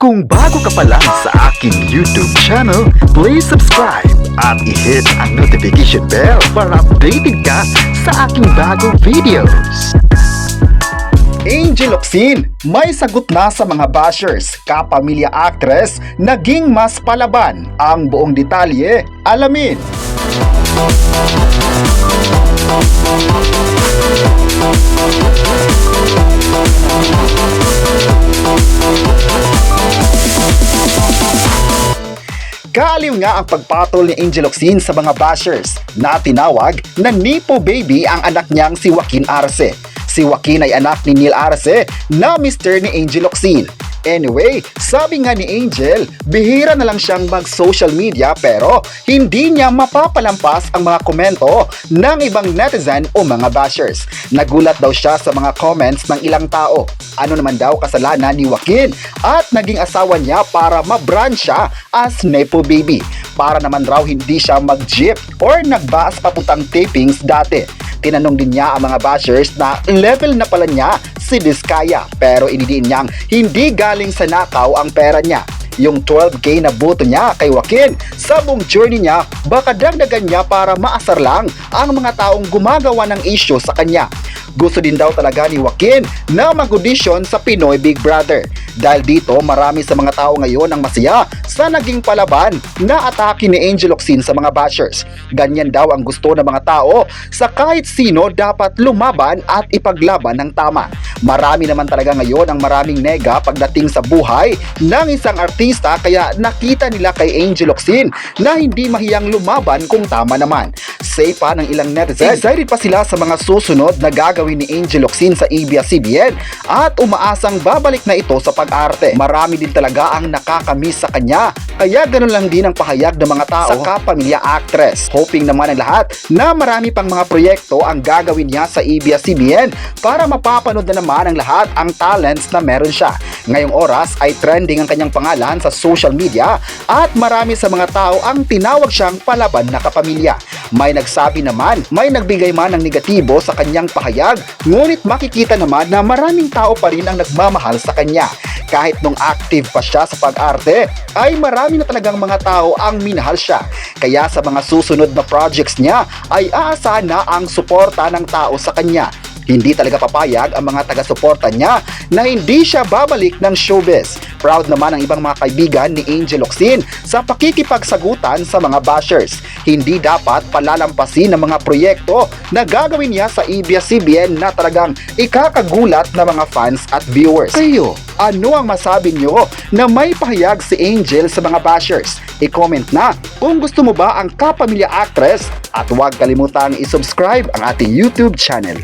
Kung bago ka pa lang sa aking YouTube channel, please subscribe at i-hit ang notification bell para updated ka sa aking bagong videos. Angel Locsin, may sagot na sa mga bashers. Kapamilya actress, naging mas palaban. Ang buong detalye, alamin. Kaaliw nga ang pagpatol ni Angel Locsin sa mga bashers na tinawag na Nepo Baby ang anak niyang si Joaquin Arce. Si Joaquin ay anak ni Neil Arce na mister ni Angel Locsin. Anyway, sabi nga ni Angel, bihira na lang siyang mag-social media pero hindi niya mapapalampas ang mga komento ng ibang netizen o mga bashers. Nagulat daw siya sa mga comments ng ilang tao. Ano naman daw kasalanan ni Joaquin at naging asawa niya para ma-brand siya as Nepo Baby. Para naman raw hindi siya mag-jeep or nagbaas papuntang tapings dati. Tinanong din niya ang mga bashers na level na pala niya si Diskaya pero inidiin niyang hindi galing sa nakaw ang pera niya. Yung 12K na buto niya kay Joaquin sa buong journey niya baka dagdagan niya para maasar lang ang mga taong gumagawa ng issue sa kanya. Gusto din daw talaga ni Joaquin na mag-audition sa Pinoy Big Brother. Dahil dito marami sa mga tao ngayon ang masaya sa naging palaban na atake ni Angel Locsin sa mga bashers. Ganyan daw ang gusto ng mga tao sa kahit sino dapat lumaban at ipaglaban ng tama. Marami naman talaga ngayon ang maraming nega pagdating sa buhay ng isang artista kaya nakita nila kay Angel Locsin na hindi mahiyang lumaban kung tama naman. Say pa ng ilang netizens, excited pa sila sa mga susunod na gagawin ni Angel Locsin sa ABS-CBN at umaasang babalik na ito sa pag-arte. Marami din talaga ang nakakamiss sa kanya kaya ganun lang din ang pahayag ng mga tao sa kapamilya actress. Hoping naman ang lahat na marami pang mga proyekto ang gagawin niya sa ABS-CBN para mapapanood na naman ang lahat ang talents na meron siya. Ngayong oras ay trending ang kanyang pangalan sa social media at marami sa mga tao ang tinawag siyang palaban na kapamilya. May nagsabi naman, may nagbigay man ng negatibo sa kanyang pahayag, ngunit makikita naman na maraming tao pa rin ang nagmamahal sa kanya. Kahit nung active pa siya sa pag-arte, ay marami na talagang mga tao ang minahal siya. Kaya sa mga susunod na projects niya, ay aasahan na ang suporta ng tao sa kanya. Hindi talaga papayag ang mga taga-suporta niya na hindi siya babalik ng showbiz. Proud naman ang ibang mga kaibigan ni Angel Locsin sa pakikipagsagutan sa mga bashers. Hindi dapat palalampasin ang mga proyekto na gagawin niya sa ABS-CBN na talagang ikakagulat ng mga fans at viewers. Kayo, ano ang masabi nyo na may pahayag si Angel sa mga bashers? I-comment na kung gusto mo ba ang kapamilya actress at huwag kalimutang i-subscribe ang ating YouTube channel.